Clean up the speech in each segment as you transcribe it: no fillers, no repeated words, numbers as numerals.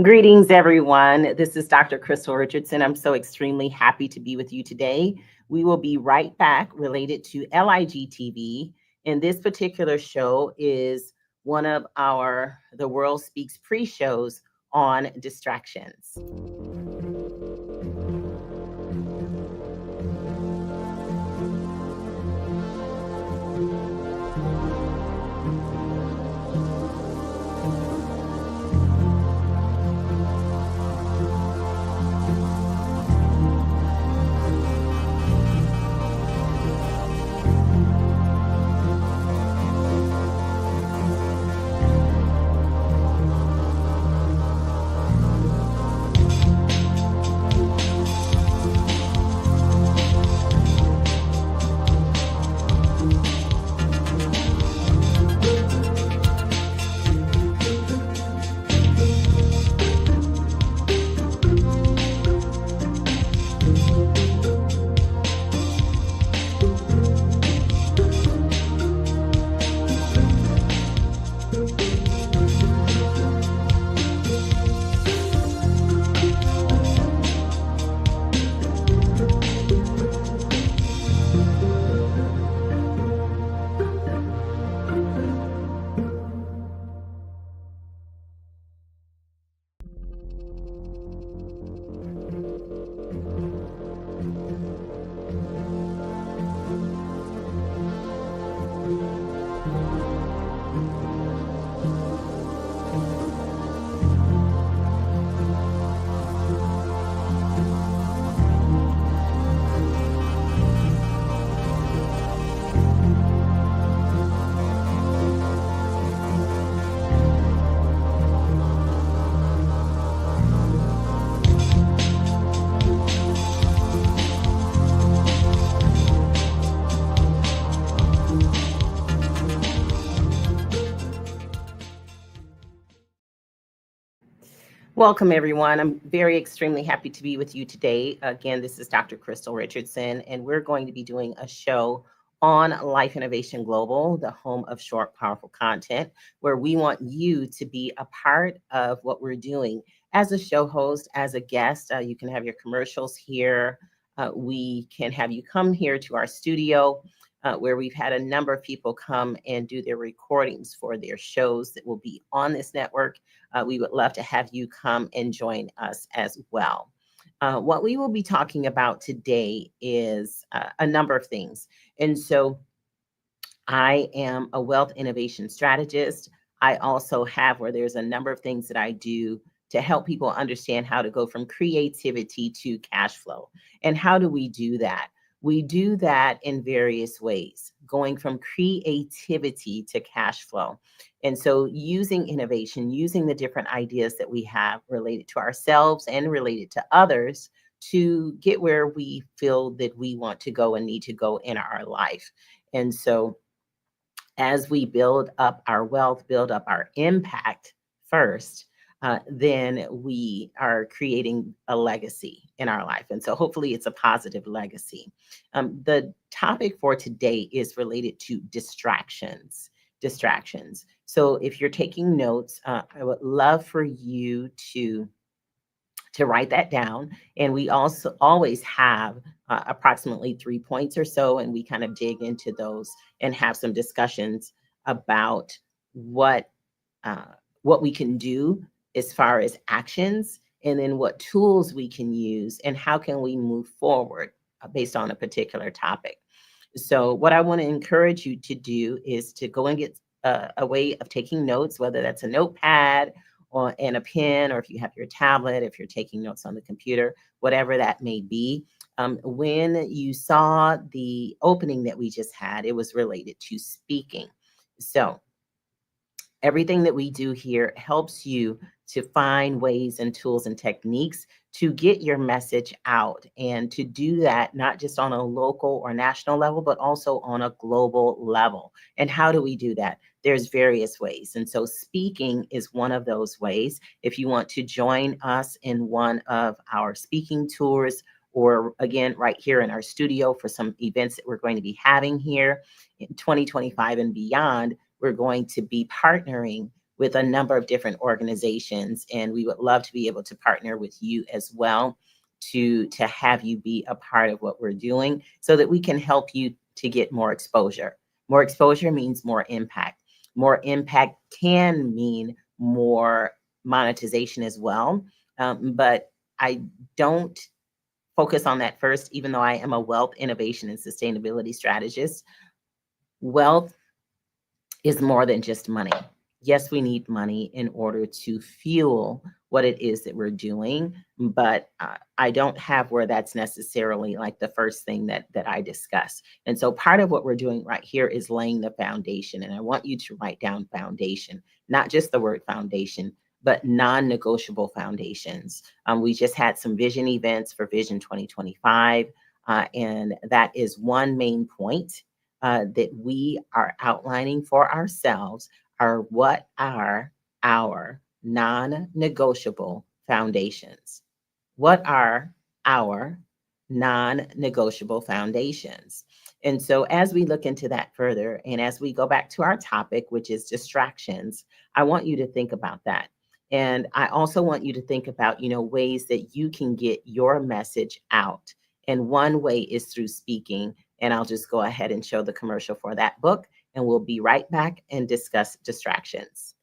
Greetings, everyone. This is Dr. Crystal Richardson. I'm so extremely happy to be with you today. We will be right back related to LIGTV. And this particular show is one of our The World Speaks pre-shows on distractions. Welcome, everyone. I'm very extremely happy to be with you today. Again, this is Dr. Crystal Richardson, and we're going to be doing a show on Life Innovation Global, the home of short, powerful content, where we want you to be a part of what we're doing. As a show host, as a guest, you can have your commercials here. We can have you come here to our studio. Where we've had a number of people come and do their recordings for their shows that will be on this network. We would love to have you come and join us as well. What we will be talking about today is a number of things. And so I am a wealth innovation strategist. I also have where there's a number of things that I do to help people understand how to go from creativity to cash flow. And how do we do that? We do that in various ways, going from creativity to cash flow. And so using innovation, using the different ideas that we have related to ourselves and related to others to get where we feel that we want to go and need to go in our life. And so as we build up our wealth, build up our impact first, then we are creating a legacy in our life. And so hopefully it's a positive legacy. The topic for today is related to distractions. Distractions. So if you're taking notes, I would love for you to write that down. And we also always have approximately 3 points or so, and we kind of dig into those and have some discussions about what uh, what we can do as far as actions, and then what tools we can use, and how can we move forward based on a particular topic. So what I want to encourage you to do is to go and get a way of taking notes, whether that's a notepad or and a pen, or if you have your tablet, if you're taking notes on the computer, whatever that may be. When you saw the opening that we just had, it was related to speaking. So everything that we do here helps you to find ways and tools and techniques to get your message out, and to do that not just on a local or national level, but also on a global level. And how do we do that? There's various ways. And so speaking is one of those ways. If you want to join us in one of our speaking tours, or again, right here in our studio for some events that we're going to be having here in 2025 and beyond, we're going to be partnering with a number of different organizations, and we would love to be able to partner with you as well to have you be a part of what we're doing so that we can help you to get more exposure. More exposure means more impact. More impact can mean more monetization as well. But I don't focus on that first, even though I am a wealth, innovation, and sustainability strategist. Wealth is more than just money. Yes, we need money in order to fuel what it is that we're doing, but I don't have where that's necessarily like the first thing that I discuss. And so part of what we're doing right here is laying the foundation. And I want you to write down foundation, not just the word foundation, but non-negotiable foundations. We just had some vision events for Vision 2025, and that is one main point that we are outlining for ourselves are what are our non-negotiable foundations. What are our non-negotiable foundations? And so as we look into that further, and as we go back to our topic, which is distractions, I want you to think about that. And I also want you to think about, ways that you can get your message out. And one way is through speaking. And I'll just go ahead and show the commercial for that book, and we'll be right back and discuss distractions.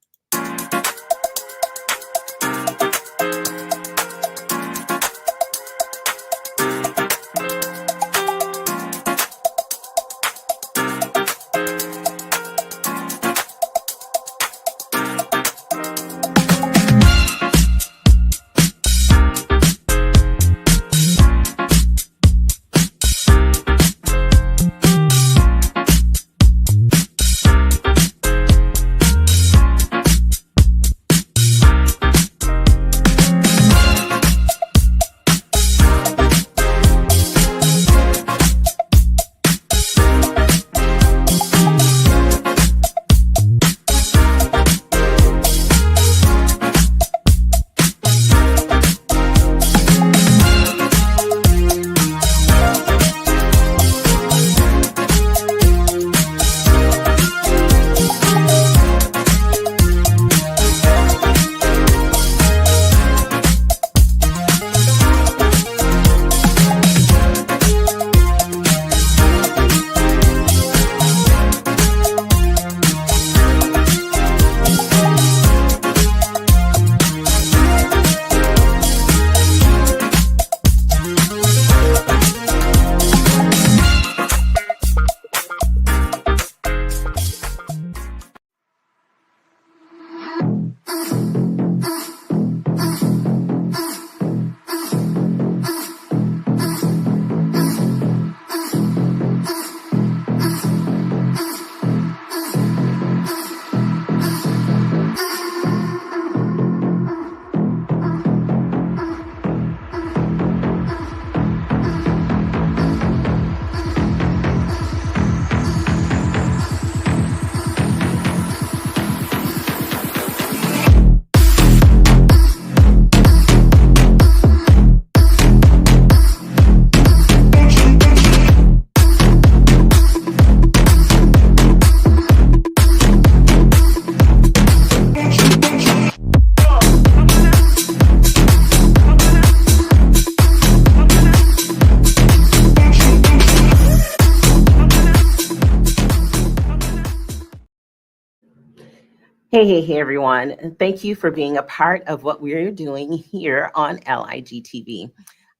Hey, everyone. Thank you for being a part of what we're doing here on LIGTV.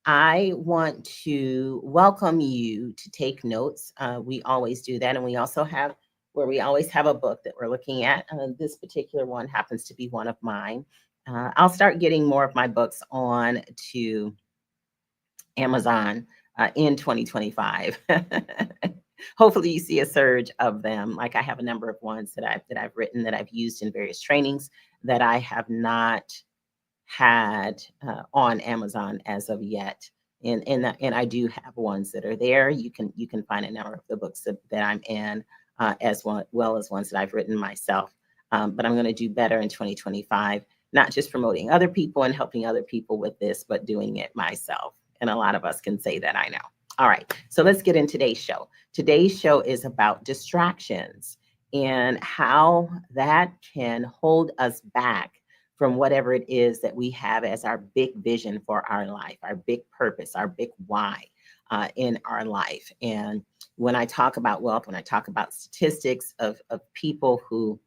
I want to welcome you to take notes. We always do that. And we also have we always have a book that we're looking at. This particular one happens to be one of mine. I'll start getting more of my books on to Amazon in 2025. Hopefully you see a surge of them. Like I have a number of ones that I've written that I've used in various trainings that I have not had on Amazon as of yet. And I do have ones that are there. You can find a number of the books that I'm in as well as ones that I've written myself. But I'm going to do better in 2025, not just promoting other people and helping other people with this, but doing it myself. And a lot of us can say that, I know. All right, so let's get in today's show. Today's show is about distractions. and how that can hold us back from whatever it is that we have as our big vision for our life, our big purpose, our big why in our life. And when I talk about wealth, when I talk about statistics of people who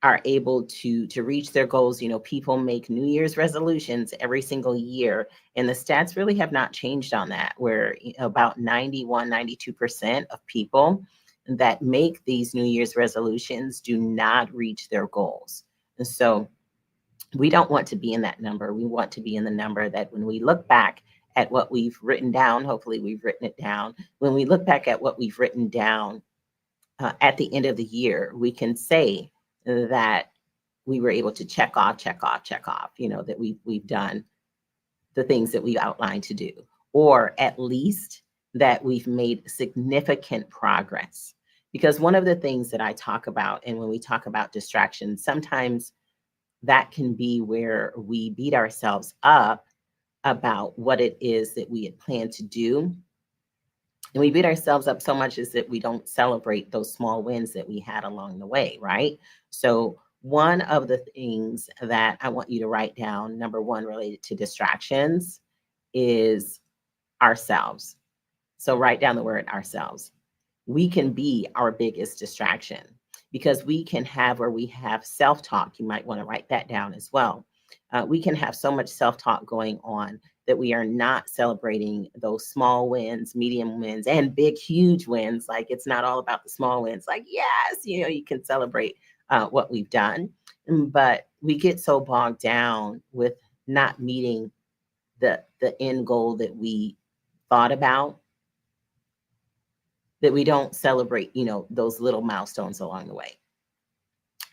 are able to reach their goals, people make New Year's resolutions every single year, and the stats really have not changed on that, where about 91, 92% of people that make these New Year's resolutions do not reach their goals. And so we don't want to be in that number. We want to be in the number that when we look back at what we've written down, hopefully we've written it down. When we look back at what we've written down at the end of the year, we can say that we were able to check off, that we've done the things that we outlined to do, or at least that we've made significant progress. Because one of the things that I talk about, and when we talk about distractions, sometimes that can be where we beat ourselves up about what it is that we had planned to do. And we beat ourselves up so much is that we don't celebrate those small wins that we had along the way, right? So one of the things that I want you to write down, number one, related to distractions, is ourselves. So write down the word ourselves. We can be our biggest distraction because we can have, where we have self-talk. You might want to write that down as well. We can have so much self-talk going on that we are not celebrating those small wins, medium wins, and big, huge wins. Like, it's not all about the small wins. Like, yes, you can celebrate what we've done, but we get so bogged down with not meeting the end goal that we thought about, that we don't celebrate, those little milestones along the way.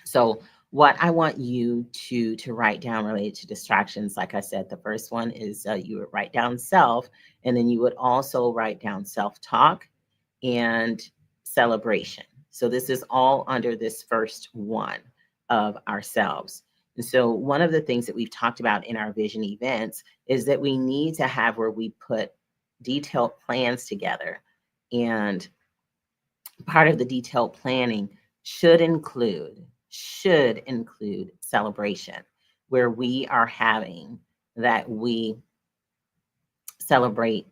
So what I want you to write down related to distractions, like I said, the first one is you would write down self, and then you would also write down self-talk and celebration. So this is all under this first one of ourselves. And so one of the things that we've talked about in our vision events is that we need to have where we put detailed plans together. And part of the detailed planning should include celebration, where we are having that we celebrate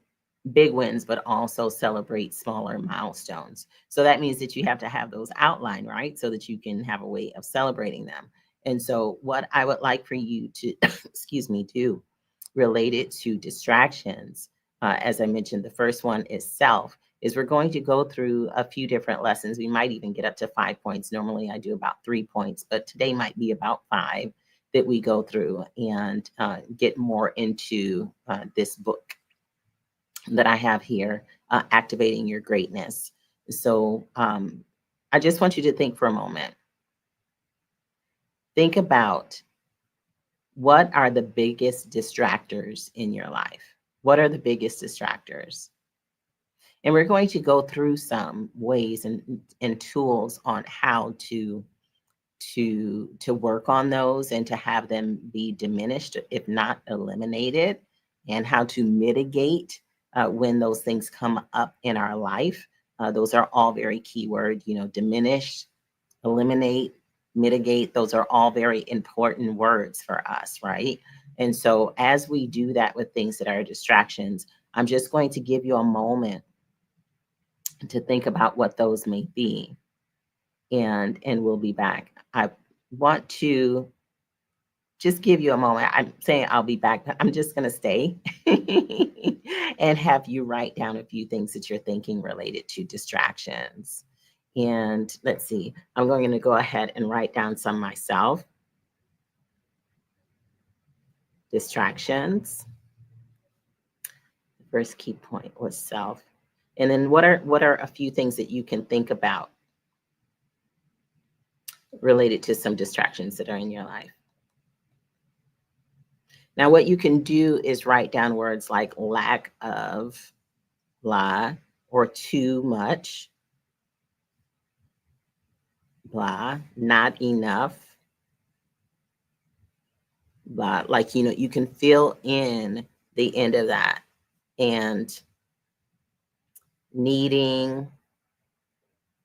big wins, but also celebrate smaller milestones. So that means that you have to have those outlined, right? So that you can have a way of celebrating them. And so what I would like for you to, do related to distractions, as I mentioned, the first one is self, is we're going to go through a few different lessons. We might even get up to 5 points. Normally I do about 3 points, but today might be about 5 that we go through and get more into this book that I have here, Activating Your Greatness. So I just want you to think for a moment. Think about, what are the biggest distractors in your life? What are the biggest distractors? And we're going to go through some ways and tools on how to work on those and to have them be diminished, if not eliminated, and how to mitigate when those things come up in our life. Those are all very key words, diminish, eliminate, mitigate. Those are all very important words for us, right? And so as we do that with things that are distractions, I'm just going to give you a moment to think about what those may be. And we'll be back. I want to just give you a moment. I'm saying I'll be back, but I'm just going to stay and have you write down a few things that you're thinking related to distractions. And let's see, I'm going to go ahead and write down some myself. Distractions. The first key point was self. And then what are a few things that you can think about related to some distractions that are in your life? Now, what you can do is write down words like lack of, blah, or too much, blah, not enough, blah. Like, you can fill in the end of that. And needing,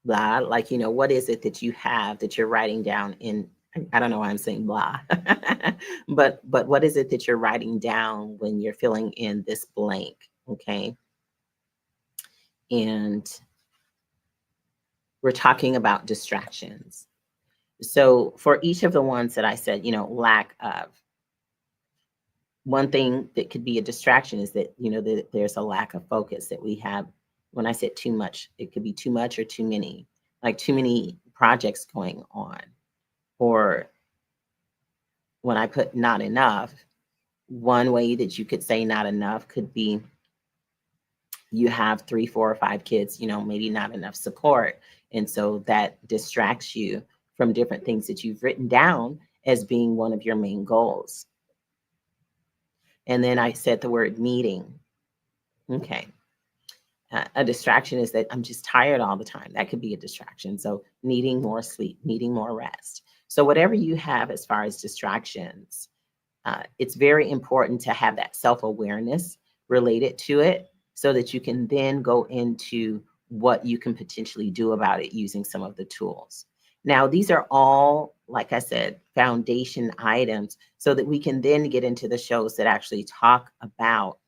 blah, like, what is it that you have that you're writing down in, I don't know why I'm saying blah, but what is it that you're writing down when you're filling in this blank? Okay. And we're talking about distractions. So for each of the ones that I said, lack of, one thing that could be a distraction is that, that there's a lack of focus that we have. When I said too much, it could be too much or too many, like too many projects going on. Or when I put not enough, one way that you could say not enough could be you have 3, 4, or 5 kids, maybe not enough support. And so that distracts you from different things that you've written down as being one of your main goals. And then I said the word needing. Okay. A distraction is that I'm just tired all the time. That could be a distraction. So needing more sleep, needing more rest. So whatever you have as far as distractions, it's very important to have that self-awareness related to it so that you can then go into what you can potentially do about it using some of the tools. Now, these are all, like I said, foundation items so that we can then get into the shows that actually talk about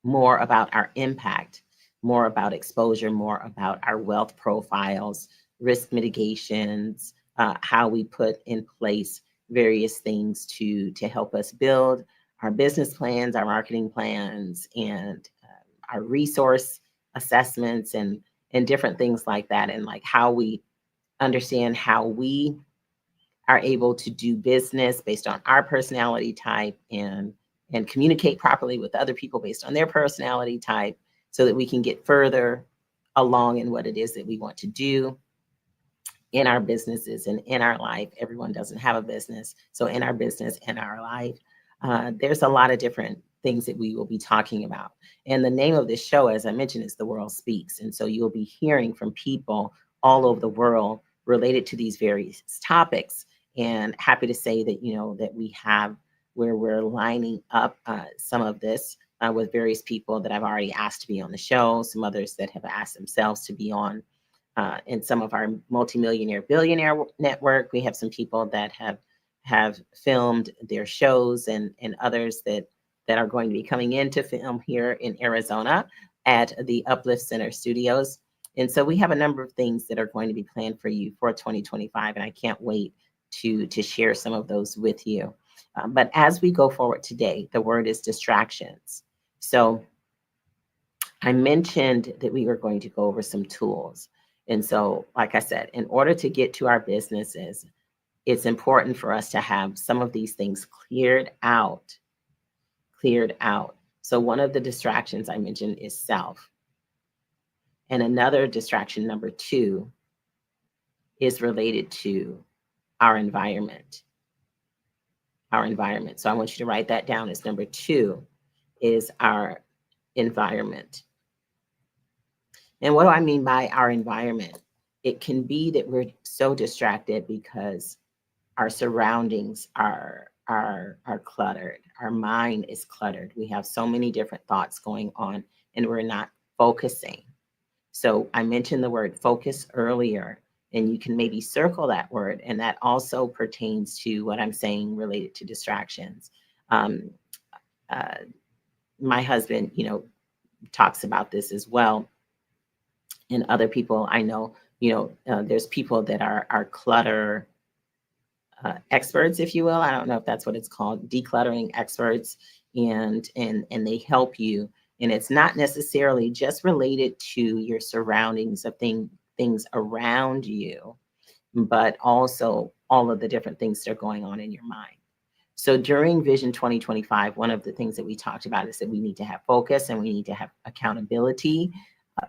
more about our impact, more about exposure, more about our wealth profiles, risk mitigations, how we put in place various things to help us build our business plans, our marketing plans, and our resource assessments and different things like that, and like how we understand how we are able to do business based on our personality type and communicate properly with other people based on their personality type so that we can get further along in what it is that we want to do in our businesses and in our life. Everyone doesn't have a business. So in our business and our life, there's a lot of different things that we will be talking about. And the name of this show, as I mentioned, is The World Speaks. And so you'll be hearing from people all over the world related to these various topics. And happy to say that, that we have where we're lining up some of this with various people that I've already asked to be on the show, some others that have asked themselves to be on. In some of our multimillionaire billionaire network, we have some people that have filmed their shows and others that are going to be coming in to film here in Arizona at the Uplift Center Studios. And so we have a number of things that are going to be planned for you for 2025, and I can't wait to share some of those with you. But as we go forward today, the word is distractions. So I mentioned that we were going to go over some tools. And so, like I said, in order to get to our businesses, it's important for us to have some of these things cleared out. So one of the distractions I mentioned is self. And another distraction, number 2, is related to our environment. So I want you to write that down as number 2 is our environment. And what do I mean by our environment? It can be that we're so distracted because our surroundings are cluttered. Our mind is cluttered. We have so many different thoughts going on and we're not focusing. So I mentioned the word focus earlier, and you can maybe circle that word. And that also pertains to what I'm saying related to distractions. My husband, talks about this as well. And other people I know, there's people that are clutter experts, if you will. I don't know if that's what it's called, decluttering experts, and they help you. And it's not necessarily just related to your surroundings of things around you, but also all of the different things that are going on in your mind. So during Vision 2025, one of the things that we talked about is that we need to have focus and we need to have accountability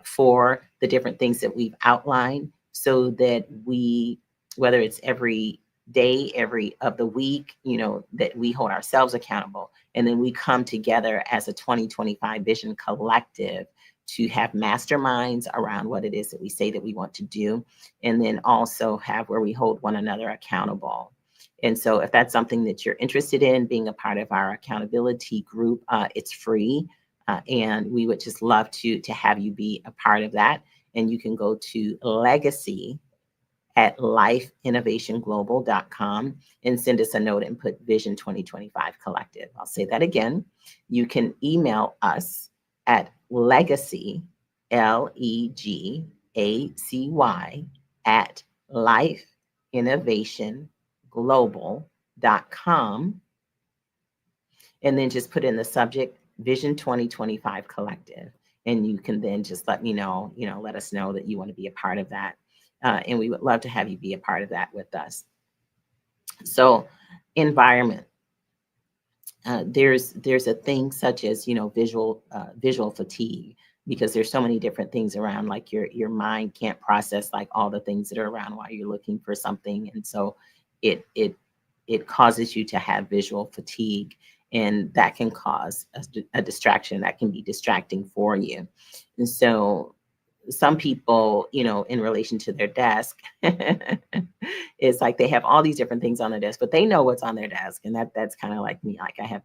for the different things that we've outlined so that we, whether it's every day, every of the week, that we hold ourselves accountable. And then we come together as a 2025 Vision Collective to have masterminds around what it is that we say that we want to do. And then also have where we hold one another accountable. And so if that's something that you're interested in, being a part of our accountability group, it's free. And we would just love to have you be a part of that. and you can go to legacy at lifeinnovationglobal.com and send us a note and put Vision 2025 Collective. I'll say that again. You can email us at legacy, LEGACY, at lifeinnovationglobal.com, and then just put in the subject Vision 2025 Collective. And you can then just let me know, let us know that you want to be a part of that. And we would love to have you be a part of that with us. So, environment. There's a thing such as visual fatigue, because there's so many different things around. Like your mind can't process like all the things that are around while you're looking for something, and so it causes you to have visual fatigue, and that can cause a distraction that can be distracting for you. And so some people, in relation to their desk, it's like they have all these different things on their desk, but they know what's on their desk. And that's kind of like me. Like I have,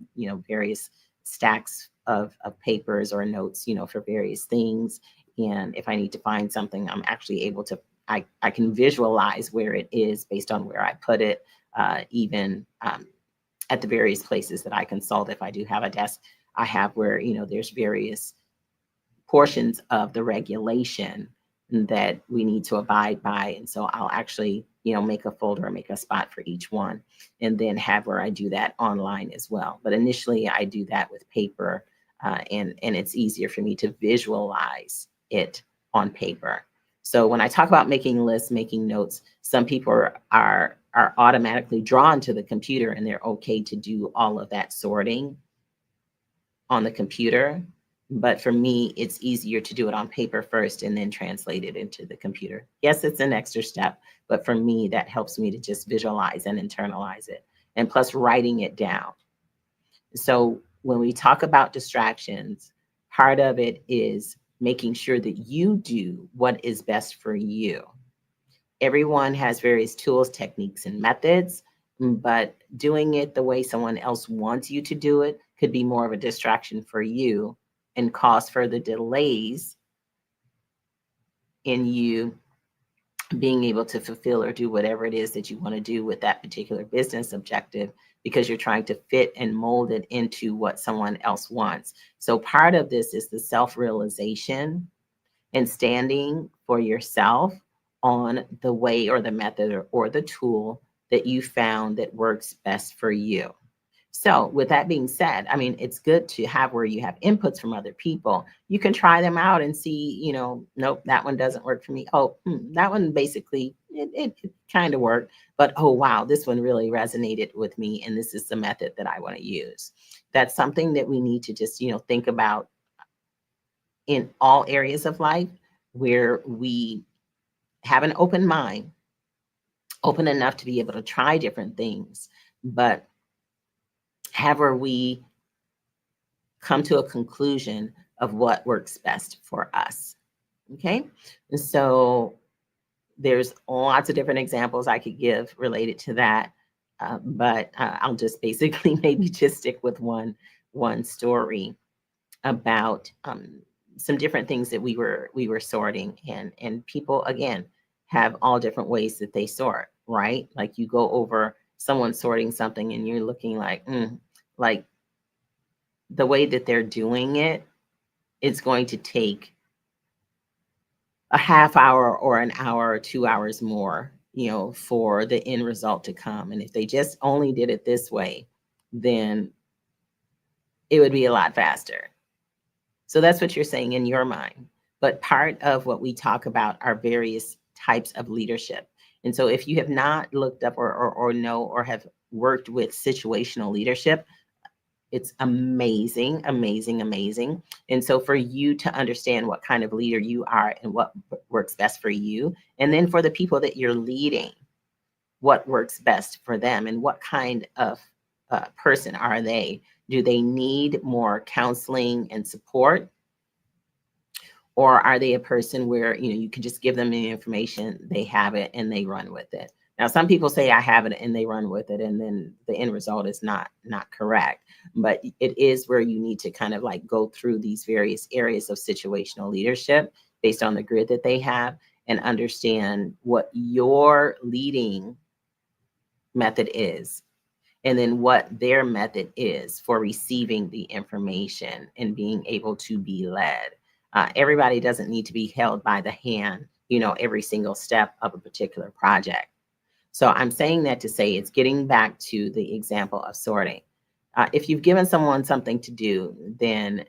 various stacks of papers or notes, for various things. And if I need to find something, I'm actually able to, I can visualize where it is based on where I put it, even at the various places that I consult. If I do have a desk, I have where, there's various portions of the regulation that we need to abide by. And so I'll actually, make a folder or make a spot for each one, and then have where I do that online as well. But initially I do that with paper, and it's easier for me to visualize it on paper. So when I talk about making lists, making notes, some people are automatically drawn to the computer, and they're okay to do all of that sorting on the computer. But for me, it's easier to do it on paper first and then translate it into the computer. Yes, it's an extra step, but for me, that helps me to just visualize and internalize it. And plus, writing it down. So when we talk about distractions, part of it is making sure that you do what is best for you. Everyone has various tools, techniques, and methods, but doing it the way someone else wants you to do it could be more of a distraction for you and cause further delays in you being able to fulfill or do whatever it is that you want to do with that particular business objective, because you're trying to fit and mold it into what someone else wants. So part of this is the self-realization and standing for yourself on the way or the method or the tool that you found that works best for you. So with that being said, I mean, it's good to have where you have inputs from other people. You can try them out and see, nope, that one doesn't work for me. Oh, that one basically, it kind of worked, but oh, wow, this one really resonated with me. And this is the method that I want to use. That's something that we need to just, think about in all areas of life, where we have an open mind, open enough to be able to try different things, but however we come to a conclusion of what works best for us. Okay. And so there's lots of different examples I could give related to that. But I'll just basically maybe just stick with one story about some different things that we were sorting, and people again have all different ways that they sort, right? Like you go over someone sorting something and you're looking like the way that they're doing it, it's going to take a half hour or an hour or 2 hours more, for the end result to come. And if they just only did it this way, then it would be a lot faster. So that's what you're saying in your mind. But part of what we talk about are various types of leadership. And so if you have not looked up or know or have worked with situational leadership, it's amazing, amazing, amazing. And so for you to understand what kind of leader you are and what works best for you, and then for the people that you're leading, what works best for them and what kind of person are they? Do they need more counseling and support? Or are they a person where, you can just give them the information, they have it and they run with it? Now, some people say I have it and they run with it, and then the end result is not correct. But it is where you need to kind of like go through these various areas of situational leadership based on the grid that they have, and understand what your leading method is, and then what their method is for receiving the information and being able to be led. Everybody doesn't need to be held by the hand, every single step of a particular project. So I'm saying that to say it's getting back to the example of sorting. If you've given someone something to do, then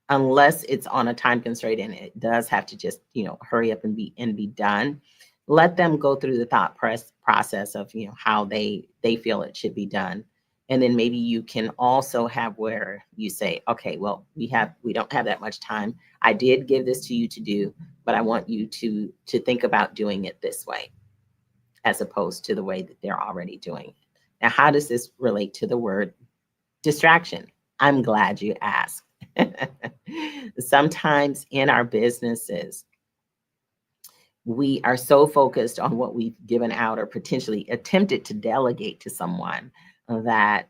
unless it's on a time constraint and it does have to just, hurry up and be done, let them go through the thought process of, how they feel it should be done. And then maybe you can also have where you say, okay, well, we don't have that much time. I did give this to you to do, but I want you to think about doing it this way, as opposed to the way that they're already doing it. Now, how does this relate to the word distraction? I'm glad you asked. Sometimes in our businesses, we are so focused on what we've given out or potentially attempted to delegate to someone that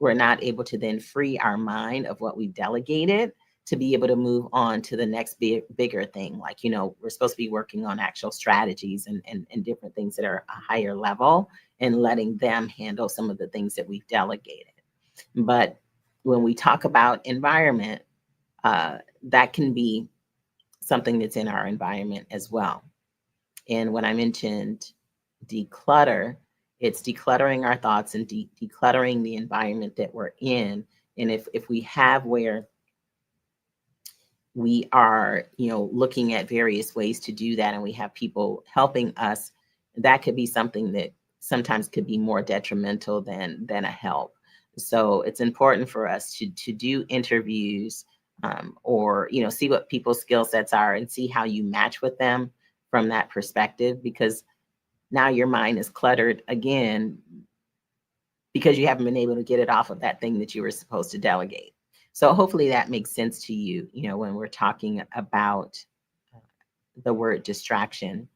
we're not able to then free our mind of what we've delegated to be able to move on to the next bigger thing. Like, we're supposed to be working on actual strategies and different things that are a higher level, and letting them handle some of the things that we've delegated. But when we talk about environment, that can be something that's in our environment as well. And when I mentioned declutter, it's decluttering our thoughts and decluttering the environment that we're in. And if we have where we are, looking at various ways to do that, and we have people helping us, that could be something that sometimes could be more detrimental than a help. So it's important for us to do interviews, or see what people's skill sets are and see how you match with them from that perspective, because now your mind is cluttered again because you haven't been able to get it off of that thing that you were supposed to delegate. So hopefully that makes sense to you, when we're talking about the word distraction.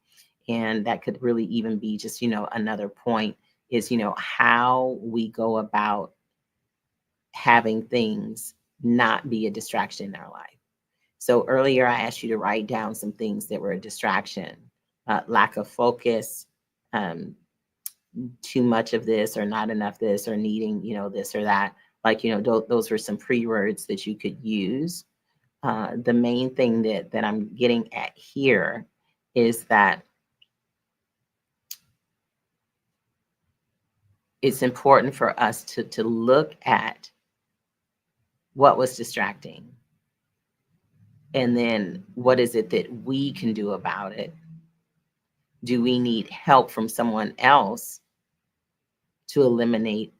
And that could really even be just, another point is, how we go about having things not be a distraction in our life. So earlier I asked you to write down some things that were a distraction: lack of focus, too much of this or not enough this, or needing, this or that. Like, those were some pre-words that you could use. The main thing that I'm getting at here is that it's important for us to look at what was distracting, and then what is it that we can do about it. Do we need help from someone else to eliminate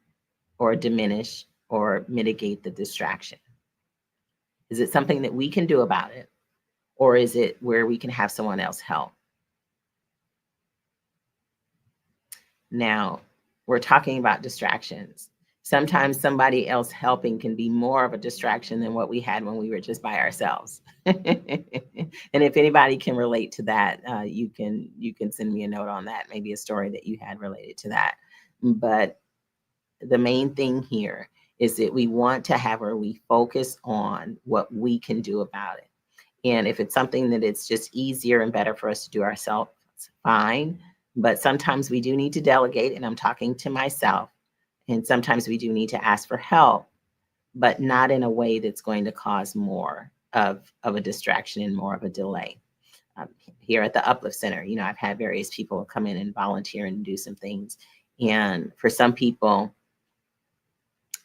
or diminish or mitigate the distraction? Is it something that we can do about it, or is it where we can have someone else help? Now, we're talking about distractions. Sometimes somebody else helping can be more of a distraction than what we had when we were just by ourselves. And if anybody can relate to that, you can send me a note on that, maybe a story that you had related to that. But the main thing here is that we want to have where we focus on what we can do about it. And if it's something that it's just easier and better for us to do ourselves, fine. But sometimes we do need to delegate, and I'm talking to myself. And sometimes we do need to ask for help, but not in a way that's going to cause more of a distraction and more of a delay. Here at the Uplift Center, I've had various people come in and volunteer and do some things. And for some people,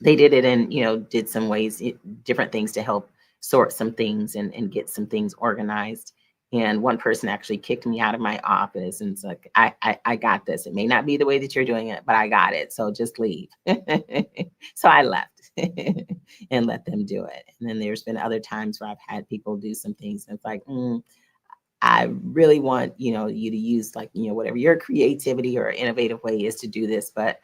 they did it and, did some ways, different things to help sort some things and get some things organized. And one person actually kicked me out of my office and it's like, I got this. It may not be the way that you're doing it, but I got it. So just leave. So I left and let them do it. And then there's been other times where I've had people do some things and it's like, I really want, you to use like, whatever your creativity or innovative way is to do this, but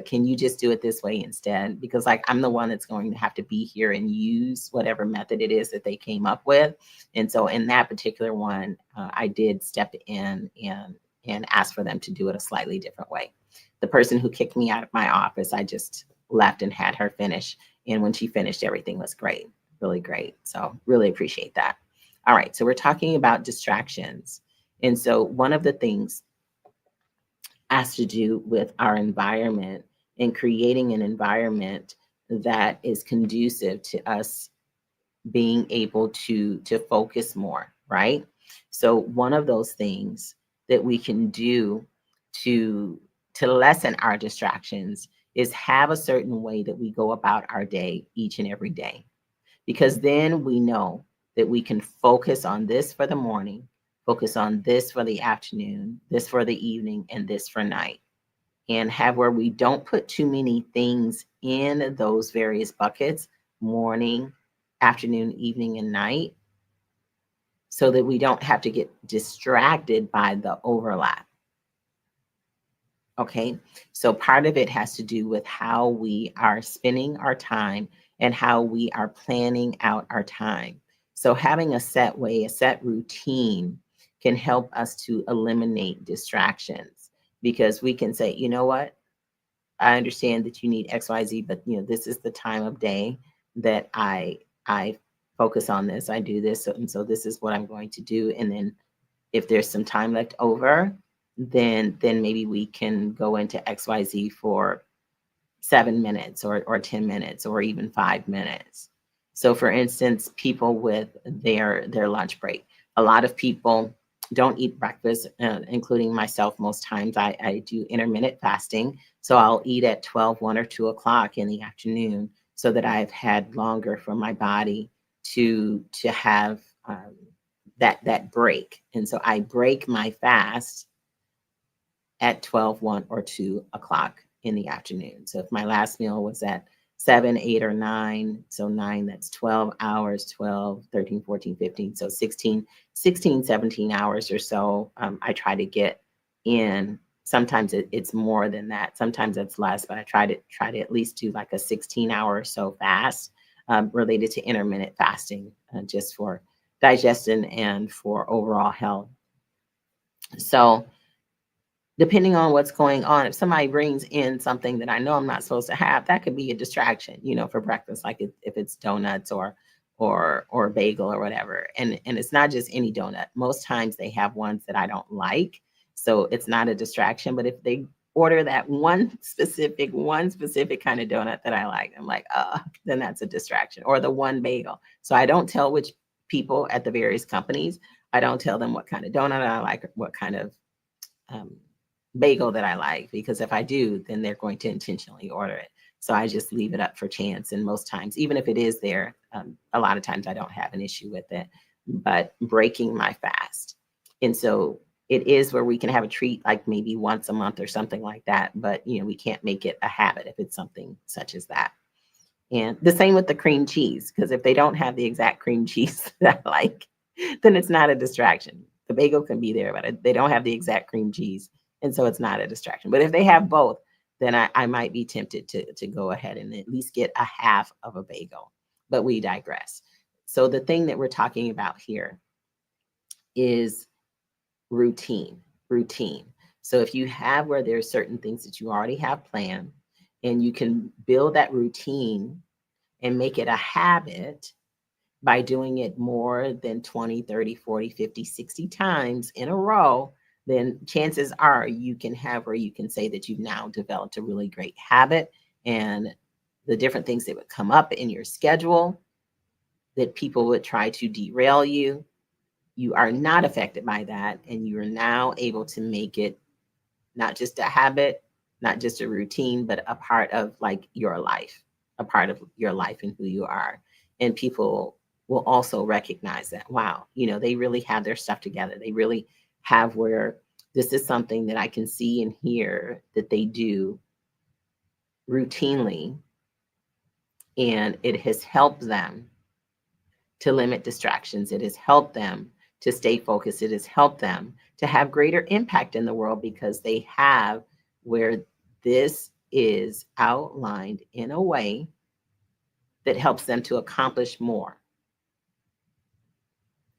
can you just do it this way instead? Because like, I'm the one that's going to have to be here and use whatever method it is that they came up with. And so in that particular one, I did step in and ask for them to do it a slightly different way. The person who kicked me out of my office, I just left and had her finish. And when she finished, everything was great, really great. So really appreciate that. All right, so we're talking about distractions. And so one of the things has to do with our environment and creating an environment that is conducive to us being able to focus more, right? So one of those things that we can do to to lessen our distractions is have a certain way that we go about our day each and every day, because then we know that we can focus on this for the morning, focus on this for the afternoon, this for the evening, and this for night, and have where we don't put too many things in those various buckets: morning, afternoon, evening, and night, so that we don't have to get distracted by the overlap. Okay. So part of it has to do with how we are spending our time and how we are planning out our time. So having a set way, a set routine can help us to eliminate distractions, because we can say, you know what? I understand that you need XYZ, but this is the time of day that I focus on this. I do this, and so this is what I'm going to do. And then if there's some time left over, then maybe we can go into XYZ for 7 minutes or 10 minutes or even 5 minutes. So for instance, people with their lunch break, a lot of people don't eat breakfast, including myself. Most times I do intermittent fasting. So I'll eat at 12, 1 or 2 o'clock in the afternoon, so that I've had longer for my body to have that break. And so I break my fast at 12, 1 or 2 o'clock in the afternoon. So if my last meal was at 7, 8, or 9, so 9, that's 12 hours, 12, 13, 14, 15, so 16, 17 hours or so. I try to get in. Sometimes it's more than that. Sometimes it's less, but I try to at least do like a 16-hour or so fast, related to intermittent fasting, just for digestion and for overall health. So depending on what's going on, if somebody brings in something that I know I'm not supposed to have, that could be a distraction, for breakfast, like if it's donuts or bagel or whatever. And it's not just any donut. Most times they have ones that I don't like, so it's not a distraction. But if they order that one specific kind of donut that I like, I'm like, then that's a distraction. Or the one bagel. So I don't tell which people at the various companies. I don't tell them what kind of donut I like, or what kind of um, bagel that I like, because if I do, then they're going to intentionally order it. So I just leave it up for chance. And most times, even if it is there, a lot of times I don't have an issue with it, but breaking my fast. And so it is where we can have a treat, like maybe once a month or something like that. But, we can't make it a habit if it's something such as that. And the same with the cream cheese, because if they don't have the exact cream cheese that I like, then it's not a distraction. The bagel can be there, but they don't have the exact cream cheese. And so it's not a distraction. But if they have both, then I might be tempted to go ahead and at least get a half of a bagel. But we digress. So the thing that we're talking about here is routine. Routine. So if you have where there's certain things that you already have planned, and you can build that routine and make it a habit by doing it more than 20, 30, 40, 50, 60 times in a row, then chances are you can have where you can say that you've now developed a really great habit. And the different things that would come up in your schedule that people would try to derail you, you are not affected by that. And you are now able to make it not just a habit, not just a routine, but a part of like your life, a part of your life and who you are. And people will also recognize that, wow, they really have their stuff together. They really have where this is something that I can see and hear that they do routinely. And it has helped them to limit distractions. It has helped them to stay focused. It has helped them to have greater impact in the world, because they have where this is outlined in a way that helps them to accomplish more,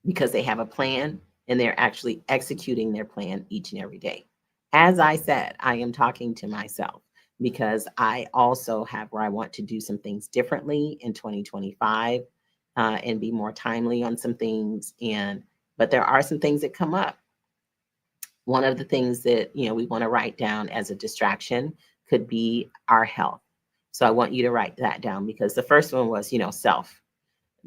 because they have a plan and they're actually executing their plan each and every day. As I said, I am talking to myself, because I also have where I want to do some things differently in 2025. and be more timely on some things. But there are some things that come up. One of the things that, we want to write down as a distraction could be our health. So I want you to write that down, because the first one was, self,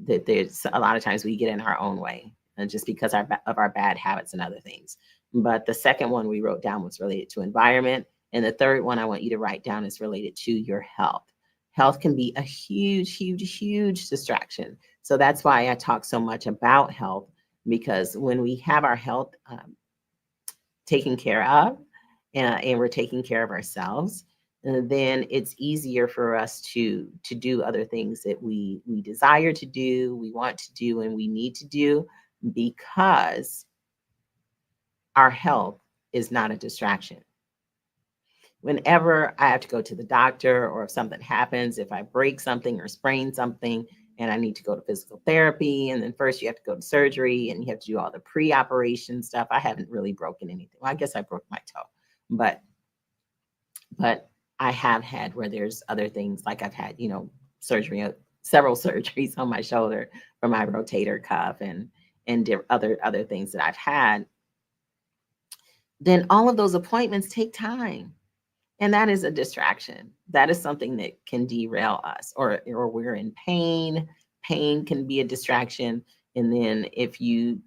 that there's a lot of times we get in our own way, and just because of our bad habits and other things. But the second one we wrote down was related to environment. And the third one I want you to write down is related to your health. Health can be a huge, huge, huge distraction. So that's why I talk so much about health, because when we have our health taken care of, and we're taking care of ourselves, then it's easier for us to do other things that we desire to do, we want to do, and we need to do, because our health is not a distraction. Whenever I have to go to the doctor, or if something happens, if I break something or sprain something and I need to go to physical therapy, and then first you have to go to surgery and you have to do all the pre-operation stuff. I haven't really broken anything. Well, I guess I broke my toe, but I have had where there's other things, like I've had, surgery, several surgeries on my shoulder for my rotator cuff, and other things that I've had. Then all of those appointments take time. And that is a distraction. That is something that can derail us, or we're in pain. Pain can be a distraction. And then if you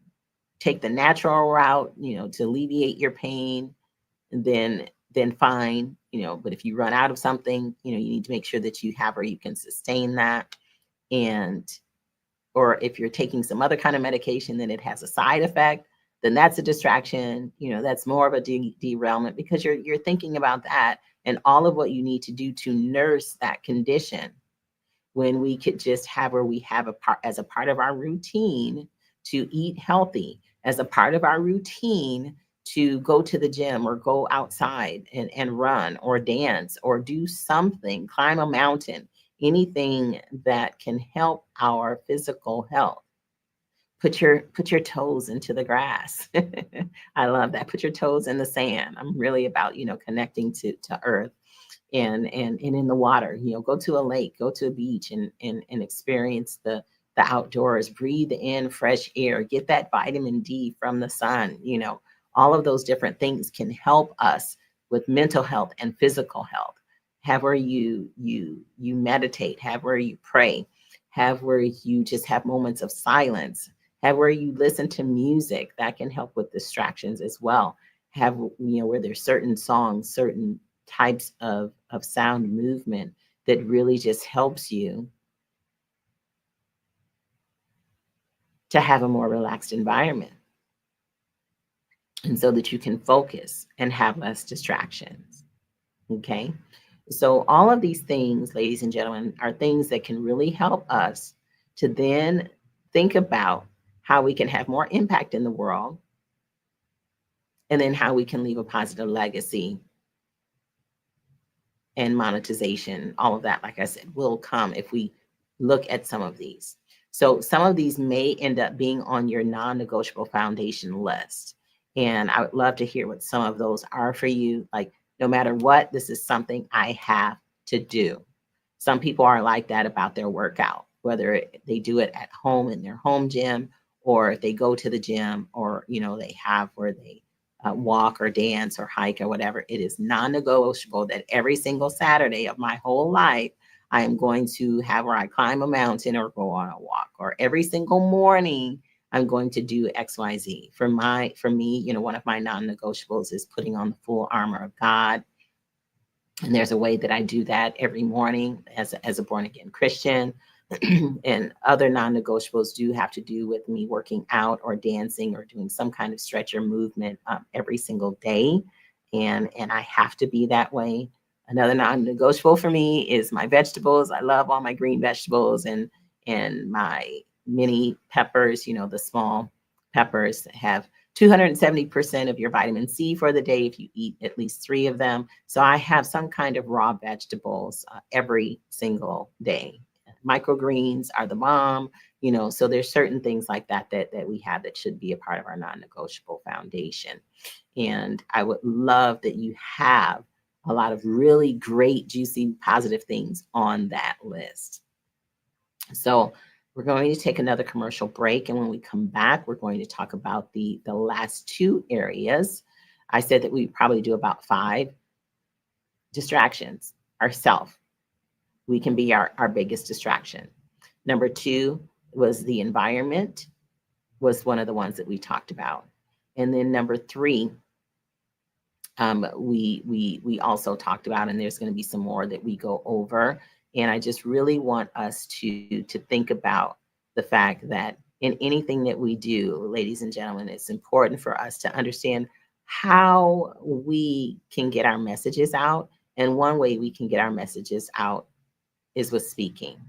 take the natural route, to alleviate your pain, then fine, but if you run out of something, you need to make sure that you have where you can sustain that. Or if you're taking some other kind of medication, then it has a side effect, then that's a distraction. That's more of a derailment, because you're thinking about that and all of what you need to do to nurse that condition, when we could just have where we have as a part of our routine to eat healthy, as a part of our routine to go to the gym or go outside and run or dance or do something, climb a mountain, anything that can help our physical health. Put your toes into the grass. I love that. Put your toes in the sand. I'm really about, connecting to earth and in the water. Go to a lake, go to a beach, and experience the outdoors. Breathe in fresh air. Get that vitamin D from the sun. All of those different things can help us with mental health and physical health. Have where you meditate. Have where you pray. Have where you just have moments of silence. Have where you listen to music that can help with distractions as well. Have, where there's certain songs, certain types of sound movement that really just helps you to have a more relaxed environment, and so that you can focus and have less distractions. Okay. So all of these things, ladies and gentlemen, are things that can really help us to then think about how we can have more impact in the world, and then how we can leave a positive legacy, and monetization. All of that, like I said, will come if we look at some of these. So some of these may end up being on your non-negotiable foundation list. And I would love to hear what some of those are for you. Like, no matter what, this is something I have to do. Some people are like that about their workout, whether they do it at home in their home gym, or if they go to the gym, or, they have where they walk or dance or hike or whatever. It is non-negotiable that every single Saturday of my whole life, I am going to have where I climb a mountain or go on a walk, or every single morning I'm going to do XYZ. For me, one of my non-negotiables is putting on the full armor of God. And there's a way that I do that every morning as a born again Christian. And other non-negotiables do have to do with me working out or dancing or doing some kind of stretch or movement every single day. And I have to be that way. Another non-negotiable for me is my vegetables. I love all my green vegetables, and my mini peppers, the small peppers have 270% of your vitamin C for the day if you eat at least 3 of them. So I have some kind of raw vegetables every single day. Microgreens are the bomb, so there's certain things like that we have that should be a part of our non-negotiable foundation. And I would love that you have a lot of really great, juicy, positive things on that list. So We're going to take another commercial break, and when we come back, we're going to talk about the last two areas. I said that we probably do about 5 distractions. Ourself, we can be our biggest distraction. Number 2 was the environment, was one of the ones that we talked about. And then number 3, we also talked about, and there's going to be some more that we go over. And I just really want us to think about the fact that in anything that we do, ladies and gentlemen, it's important for us to understand how we can get our messages out. And one way we can get our messages out is with speaking.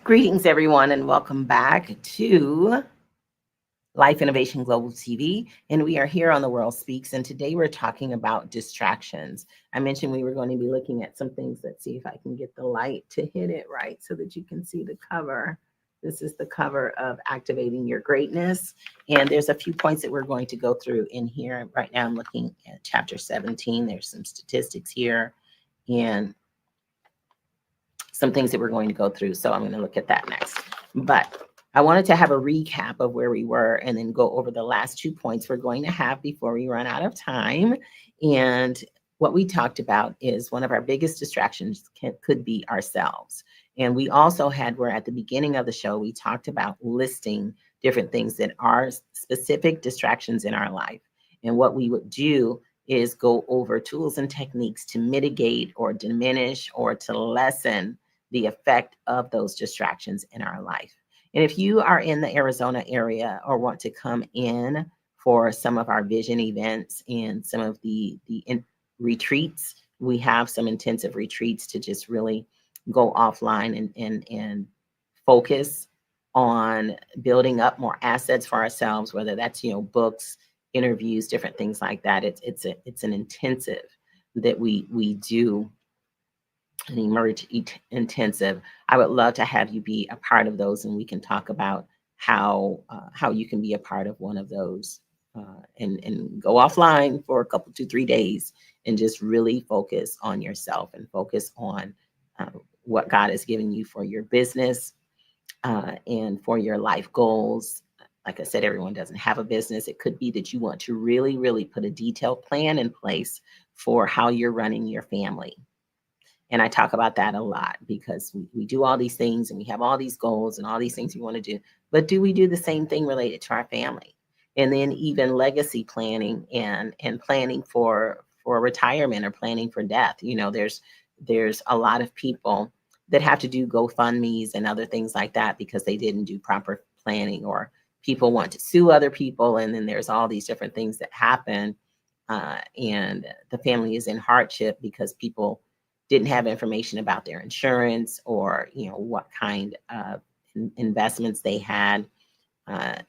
Greetings, everyone, and welcome back to Life Innovation Global TV. And we are here on The World Speaks. And today we're talking about distractions. I mentioned we were going to be looking at some things. Let's see if I can get the light to hit it right so that you can see the cover. This is the cover of Activating Your Greatness. And there's a few points that we're going to go through in here. Right now I'm looking at chapter 17. There's some statistics here and some things that we're going to go through. So I'm going to look at that next. But I wanted to have a recap of where we were and then go over the last 2 points we're going to have before we run out of time. And what we talked about is one of our biggest distractions could be ourselves. And we also had, where at the beginning of the show, we talked about listing different things that are specific distractions in our life. And what we would do is go over tools and techniques to mitigate or diminish or to lessen the effect of those distractions in our life. And if you are in the Arizona area or want to come in for some of our vision events and some of the retreats, we have some intensive retreats to just really go offline and focus on building up more assets for ourselves, whether that's, books, interviews, different things like that. It's an intensive that we do, an Emerge intensive. I would love to have you be a part of those, and we can talk about how you can be a part of one of those and go offline for a couple, 2-3 days and just really focus on yourself and focus on what God has given you for your business and for your life goals. Like I said, everyone doesn't have a business. It could be that you want to really, really put a detailed plan in place for how you're running your family. And I talk about that a lot because we do all these things and we have all these goals and all these things we want to do. But do we do the same thing related to our family? And then even legacy planning and planning for retirement or planning for death. There's a lot of people that have to do GoFundMe's and other things like that because they didn't do proper planning, or people want to sue other people. And then there's all these different things that happen. And the family is in hardship because people didn't have information about their insurance, or, what kind of investments they had.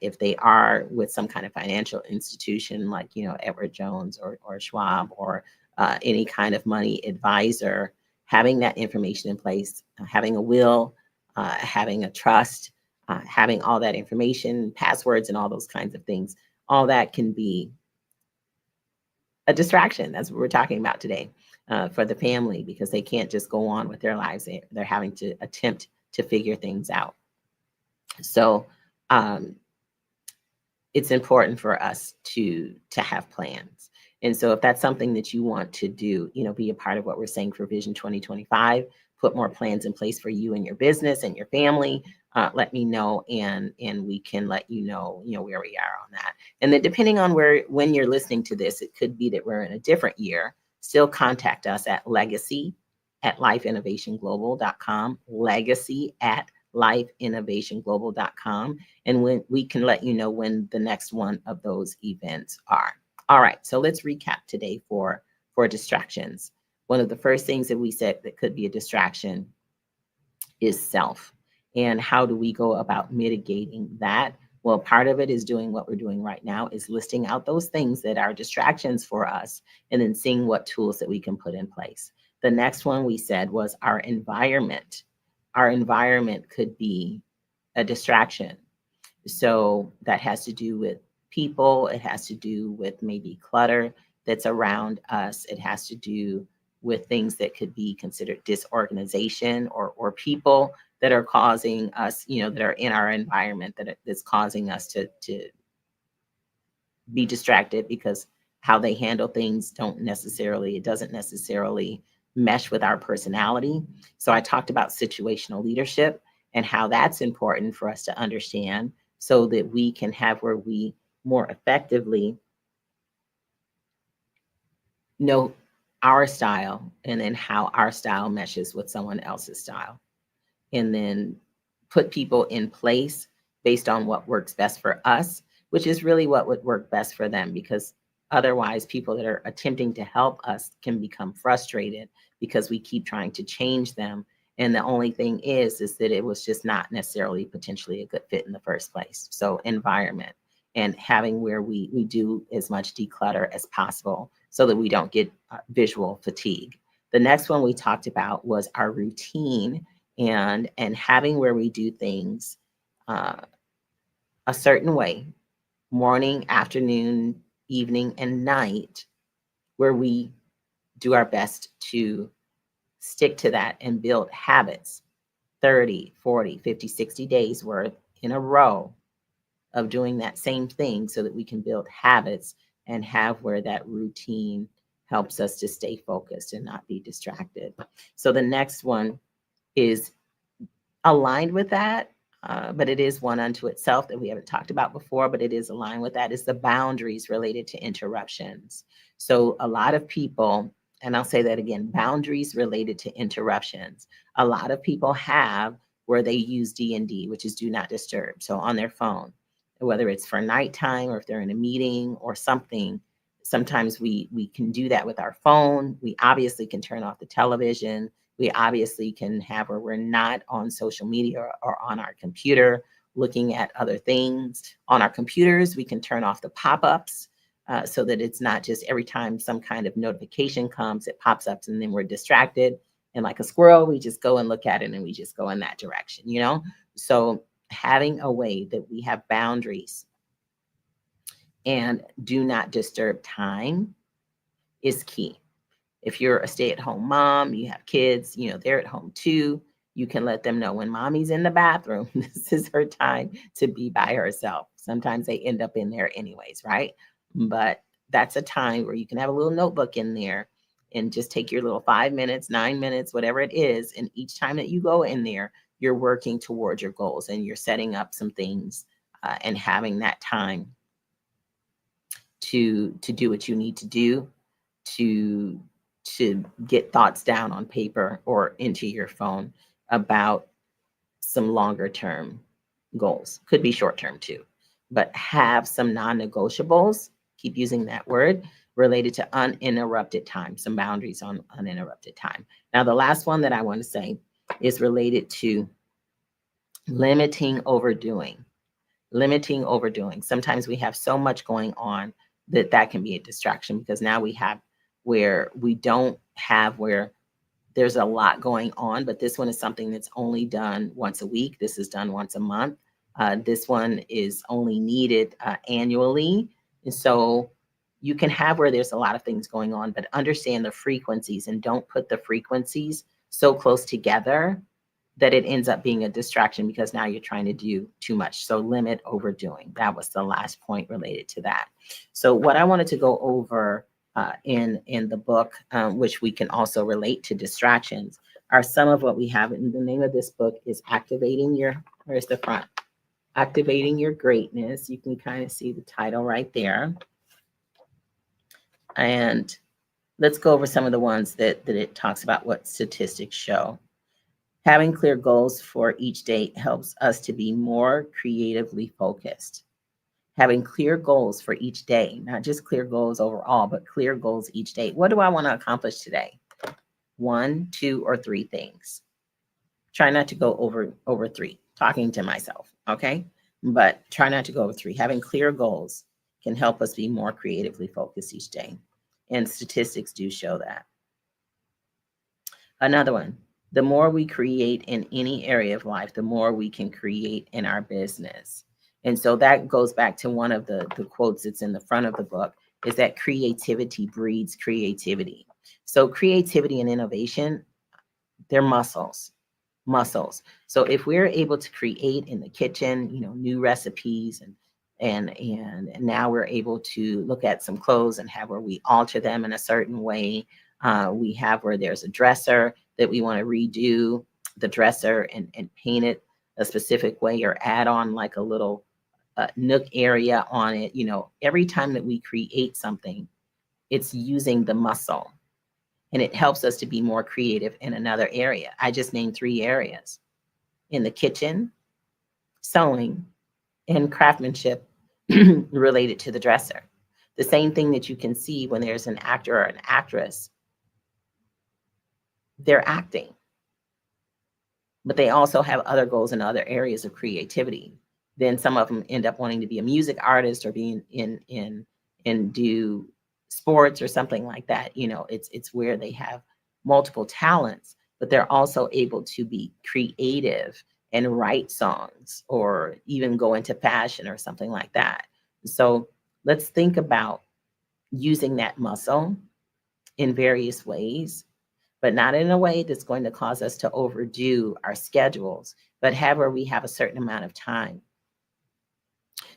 If they are with some kind of financial institution like, Edward Jones or Schwab, or any kind of money advisor, having that information in place, having a will, having a trust, having all that information, passwords, and all those kinds of things, all that can be a distraction. That's what we're talking about today, for the family, because they can't just go on with their lives. They're having to attempt to figure things out. So it's important for us to have plans. And so if that's something that you want to do, be a part of what we're saying for Vision 2025, put more plans in place for you and your business and your family, let me know, and we can let you know, where we are on that. And then depending on when you're listening to this, it could be that we're in a different year. Still contact us at legacy@lifeinnovationglobal.com, legacy@lifeinnovationglobal.com, and when we can let you know when the next one of those events are. All right, so let's recap today for distractions. One of the first things that we said that could be a distraction is self. And how do we go about mitigating that? Well, part of it is doing what we're doing right now, is listing out those things that are distractions for us, and then seeing what tools that we can put in place. The next one we said was our environment. Our environment could be a distraction. So that has to do with people. It has to do with maybe clutter that's around us. It has to do with things that could be considered disorganization, or people that are causing us, that are in our environment, that's causing us to be distracted, because how they handle things doesn't necessarily mesh with our personality. So I talked about situational leadership and how that's important for us to understand, so that we can have where we more effectively know our style, and then how our style meshes with someone else's style, and then put people in place based on what works best for us, which is really what would work best for them, because otherwise people that are attempting to help us can become frustrated because we keep trying to change them. And the only thing is that it was just not necessarily potentially a good fit in the first place. So environment, and having where we do as much declutter as possible, so that we don't get visual fatigue. The next one we talked about was our routine, and having where we do things a certain way, morning, afternoon, evening, and night, where we do our best to stick to that and build habits, 30, 40, 50, 60 days worth in a row of doing that same thing, so that we can build habits and have where that routine helps us to stay focused and not be distracted. So the next one is aligned with that, but it is one unto itself that we haven't talked about before, but it is aligned with that, is the boundaries related to interruptions. So a lot of people, and I'll say that again, boundaries related to interruptions. A lot of people have where they use D&D, which is do not disturb. So on their phone, whether it's for nighttime or if they're in a meeting or something, sometimes we can do that with our phone. We obviously can turn off the television. We obviously can have where we're not on social media or on our computer looking at other things. On our computers, we can turn off the pop-ups, so that it's not just every time some kind of notification comes, it pops up and then we're distracted. And like a squirrel, we just go and look at it and we just go in that direction, So having a way that we have boundaries and do not disturb time is key. If you're a stay-at-home mom, you have kids, they're at home too, you can let them know when mommy's in the bathroom, this is her time to be by herself. Sometimes they end up in there anyways, right? But that's a time where you can have a little notebook in there and just take your little 5 minutes, 9 minutes, whatever it is. And each time that you go in there, you're working towards your goals and you're setting up some things, and having that time to do what you need to do, to get thoughts down on paper or into your phone. about some longer term goals. Could be short term too, but have some non-negotiables. Keep using that word related to uninterrupted time, some boundaries on uninterrupted time. Now, the last one that I want to say is related to limiting overdoing. Limiting overdoing. Sometimes we have so much going on that that can be a distraction, because now we have where we don't have where there's a lot going on, but this one is something that's only done once a week. This is done once a month. This one is only needed annually. And so you can have where there's a lot of things going on, but understand the frequencies and don't put the frequencies so close together that it ends up being a distraction, because now you're trying to do too much. So limit overdoing. That was the last point related to that. So what I wanted to go over in the book, which we can also relate to distractions, are some of what we have. And the name of this book is Activating Your, where's the front? Activating Your Greatness. You can kind of see the title right there. And let's go over some of the ones that it talks about what statistics show. Having clear goals for each day helps us to be more creatively focused. Having clear goals for each day, not just clear goals overall, but clear goals each day. What do I want to accomplish today? 1, 2, or 3 things. Try not to go over 3, talking to myself, okay? But try not to go over 3. Having clear goals can help us be more creatively focused each day. And statistics do show that. Another one, the more we create in any area of life, the more we can create in our business. And so that goes back to one of the quotes that's in the front of the book, is that creativity breeds creativity. So creativity and innovation, they're muscles. So if we're able to create in the kitchen, new recipes, and now we're able to look at some clothes and have where we alter them in a certain way. We have where there's a dresser that we want to redo the dresser and paint it a specific way, or add on like a little nook area on it. Every time that we create something, it's using the muscle, and it helps us to be more creative in another area. I just named 3 areas: in the kitchen, sewing, and craftsmanship related to the dresser. The same thing that you can see when there's an actor or an actress, they're acting, but they also have other goals in other areas of creativity. Then some of them end up wanting to be a music artist, or being in do sports or something like that. It's where they have multiple talents, but they're also able to be creative and write songs, or even go into fashion or something like that. So let's think about using that muscle in various ways, but not in a way that's going to cause us to overdo our schedules, but have where we have a certain amount of time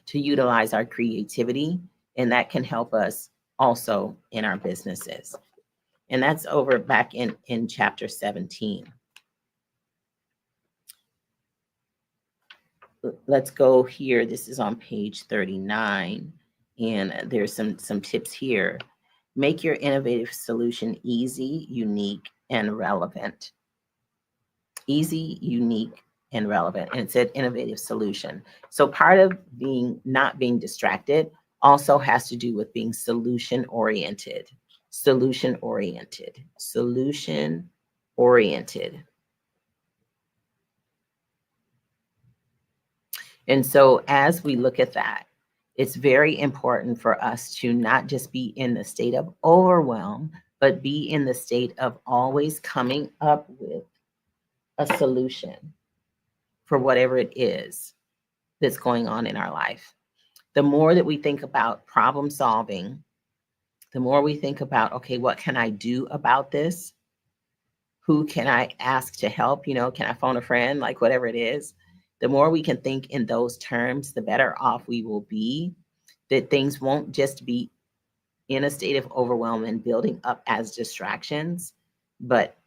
to utilize our creativity, and that can help us also in our businesses. And that's over back in chapter 17. Let's go here. This is on page 39, and there's some tips here. Make your innovative solution easy, unique, and relevant. Easy, unique, and relevant. And it said innovative solution. So part of not being distracted also has to do with being solution oriented. And so as we look at that, it's very important for us to not just be in the state of overwhelm, but be in the state of always coming up with a solution for whatever it is that's going on in our life. The more that we think about problem solving, the more we think about, okay, what can I do about this? Who can I ask to help? Can I phone a friend? Like whatever it is. The more we can think in those terms, the better off we will be. That things won't just be in a state of overwhelm and building up as distractions, but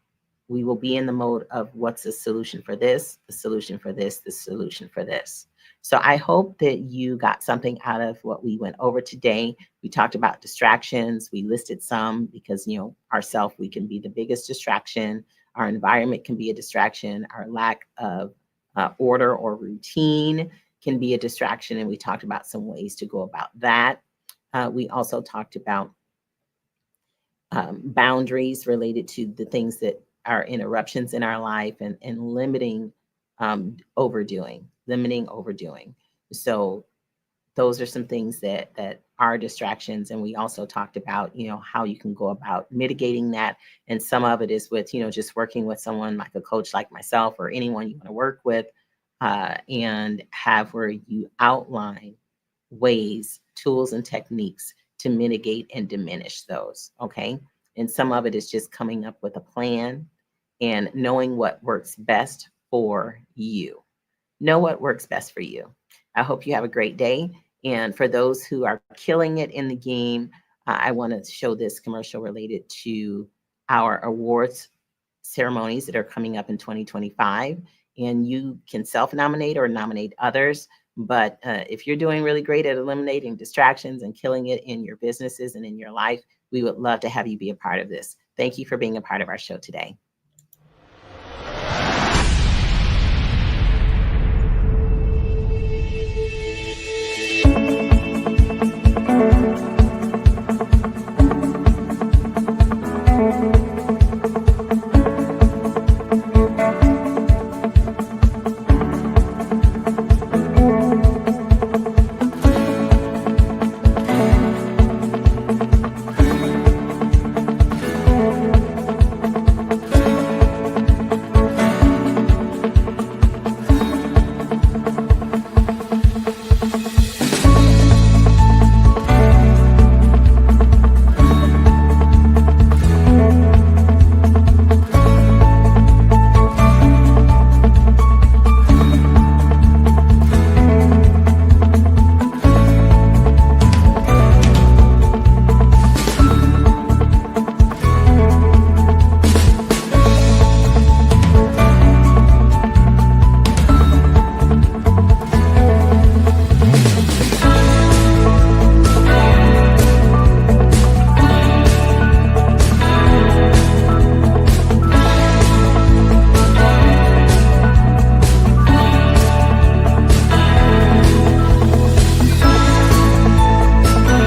we will be in the mode of what's the solution for this, the solution for this, the solution for this. So I hope that you got something out of what we went over today. We talked about distractions. We listed some because, ourself, we can be the biggest distraction. Our environment can be a distraction. Our lack of order or routine can be a distraction. And we talked about some ways to go about that. We also talked about boundaries related to the things that are interruptions in our life, and limiting overdoing, limiting overdoing. So those are some things that are distractions. And we also talked about, how you can go about mitigating that. And some of it is with, just working with someone like a coach like myself, or anyone you want to work with, and have where you outline ways, tools, and techniques to mitigate and diminish those. Okay. And some of it is just coming up with a plan and knowing what works best for you. Know what works best for you. I hope you have a great day. And for those who are killing it in the game, I want to show this commercial related to our awards ceremonies that are coming up in 2025. And you can self-nominate or nominate others. But if you're doing really great at eliminating distractions and killing it in your businesses and in your life, we would love to have you be a part of this. Thank you for being a part of our show today.